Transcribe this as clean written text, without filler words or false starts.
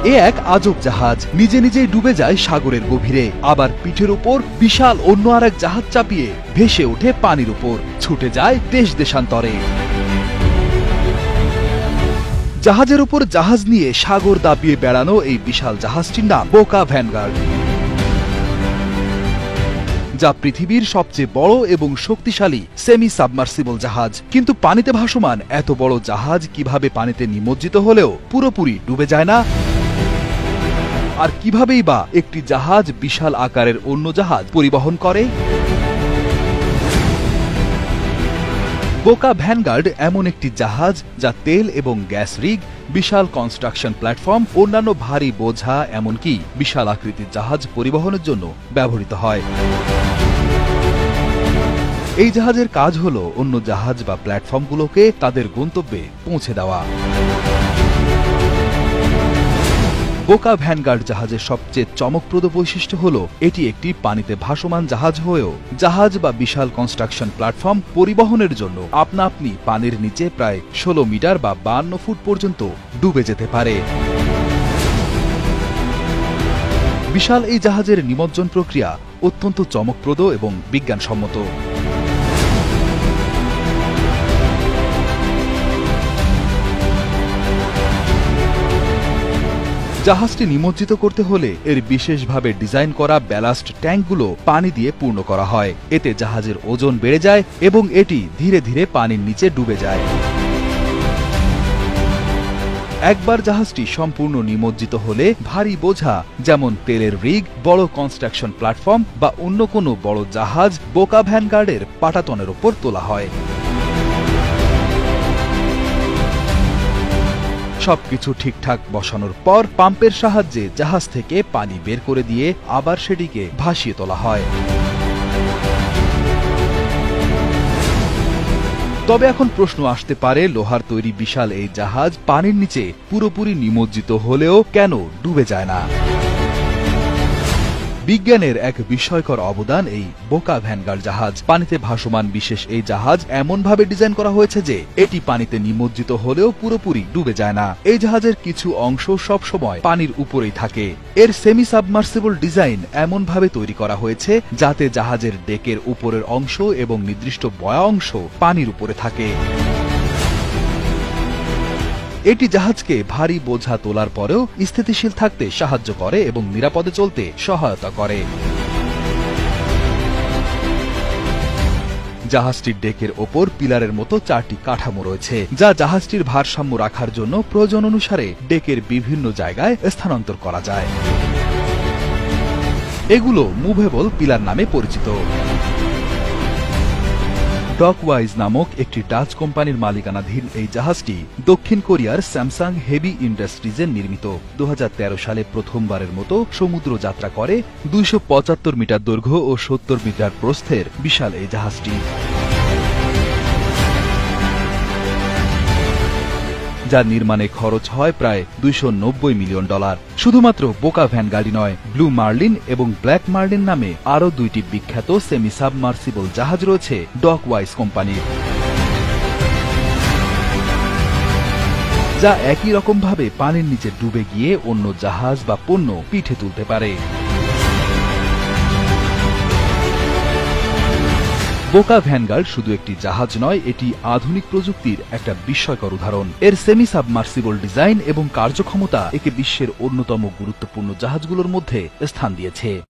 এ এক আজব জাহাজ নিজে নিজেই ডুবে যায় সাগরের গভীরে, আবার পিঠের উপর বিশাল অন্য আরেক জাহাজ চাপিয়ে ভেসে ওঠে পানির উপর, ছুটে যায় দেশ দেশান্তরে। জাহাজের উপর জাহাজ নিয়ে সাগর দাপিয়ে বেড়ানো এই বিশাল জাহাজটির নাম বোকা ভ্যানগার্ড, যা পৃথিবীর সবচেয়ে বড় এবং শক্তিশালী সেমি সাবমার্সিবল জাহাজ। কিন্তু পানিতে ভাসমান এত বড় জাহাজ কিভাবে পানিতে নিমজ্জিত হলেও পুরোপুরি ডুবে যায় না? আর কিভাবেই বা একটি জাহাজ বিশাল আকারের অন্য জাহাজ পরিবহন করে? বোকা ভ্যানগার্ড এমন একটি জাহাজ যা তেল এবং গ্যাস রিগ, বিশাল কনস্ট্রাকশন প্ল্যাটফর্ম, অন্যান্য ভারী বোঝা, এমনকি বিশাল আকৃতির জাহাজ পরিবহনের জন্য ব্যবহৃত হয়। এই জাহাজের কাজ হল অন্য জাহাজ বা প্ল্যাটফর্মগুলোকে তাদের গন্তব্যে পৌঁছে দেওয়া। বোকা ভ্যানগার্ড জাহাজের সবচেয়ে চমকপ্রদ বৈশিষ্ট্য হল এটি একটি পানিতে ভাসমান জাহাজ হয়েও জাহাজ বা বিশাল কনস্ট্রাকশন প্ল্যাটফর্ম পরিবহনের জন্য আপনা আপনি পানির নিচে প্রায় 16 মিটার বা 52 ফুট পর্যন্ত ডুবে যেতে পারে। বিশাল এই জাহাজের নিমজ্জন প্রক্রিয়া অত্যন্ত চমকপ্রদ এবং বিজ্ঞানসম্মত। জাহাজটি নিমজ্জিত করতে হলে এর বিশেষভাবে ডিজাইন করা ব্যালাস্ট ট্যাঙ্কগুলো পানি দিয়ে পূর্ণ করা হয়। এতে জাহাজের ওজন বেড়ে যায় এবং এটি ধীরে ধীরে পানির নিচে ডুবে যায়। একবার জাহাজটি সম্পূর্ণ নিমজ্জিত হলে ভারী বোঝা যেমন তেলের রিগ, বড় কনস্ট্রাকশন প্ল্যাটফর্ম বা অন্য কোনো বড় জাহাজ বোকা ভ্যানগার্ডের পাটাতনের ওপর তোলা হয়। সবকিছু ঠিকঠাক বসানোর পর পাম্পের সাহায্যে জাহাজ থেকে পানি বের করে দিয়ে আবার সেটিকে ভাসিয়ে তোলা হয়। তবে এখন প্রশ্ন আসতে পারে, লোহার তৈরি বিশাল এই জাহাজ পানির নিচে পুরোপুরি নিমজ্জিত হলেও কেন ডুবে যায় না? বিজ্ঞানের এক বিস্ময়কর অবদান এই বোকা ভ্যানগার্ড জাহাজ। পানিতে ভাসমান বিশেষ এই জাহাজ এমনভাবে ডিজাইন করা হয়েছে যে এটি পানিতে নিমজ্জিত হলেও পুরোপুরি ডুবে যায় না। এই জাহাজের কিছু অংশ সব সময় পানির উপরেই থাকে। এর সেমি সাবমার্সিবল ডিজাইন এমনভাবে তৈরি করা হয়েছে যাতে জাহাজের ডেকের উপরের অংশ এবং নির্দিষ্ট বয়া অংশ পানির উপরে থাকে। এটি জাহাজকে ভারী বোঝা তোলার পরেও স্থিতিশীল থাকতে সাহায্য করে এবং নিরাপদে চলতে সহায়তা করে। জাহাজটির ডেকের ওপর পিলারের মতো 4টি কাঠামো রয়েছে, যা জাহাজটির ভারসাম্য রাখার জন্য প্রয়োজন অনুসারে ডেকের বিভিন্ন জায়গায় স্থানান্তর করা যায়। এগুলো মুভেবল পিলার নামে পরিচিত। ডকওয়াইজ নামক একটি ডাচ কোম্পানির মালিকানাধীন এই জাহাজটি দক্ষিণ কোরিয়ার স্যামসাং হেভি ইন্ডাস্ট্রিজের নির্মিত। 2013 সালে প্রথমবারের মতো সমুদ্র যাত্রা করে 275 মিটার দৈর্ঘ্য ও 70 মিটার প্রস্থের বিশাল এই জাহাজটি, যার নির্মাণে খরচ হয় প্রায় $290 মিলিয়ন। শুধুমাত্র বোকা ভ্যানগার্ডই নয়, ব্লু মার্লিন এবং ব্ল্যাক মার্লিন নামে আরও 2টি বিখ্যাত সেমি সাবমার্সিবল জাহাজ রয়েছে ডকওয়াইজ কোম্পানির, যা একই রকমভাবে পানির নিচে ডুবে গিয়ে অন্য জাহাজ বা পণ্য পিঠে তুলতে পারে। বোকা ভ্যানগার্ড শুধু একটি জাহাজ নয়, এটি আধুনিক প্রযুক্তির একটা বিস্ময়কর উদাহরণ। এর সেমি সাবমার্সিবল ডিজাইন এবং কার্যক্ষমতা একে বিশ্বের অন্যতম গুরুত্বপূর্ণ জাহাজগুলোর মধ্যে স্থান দিয়েছে।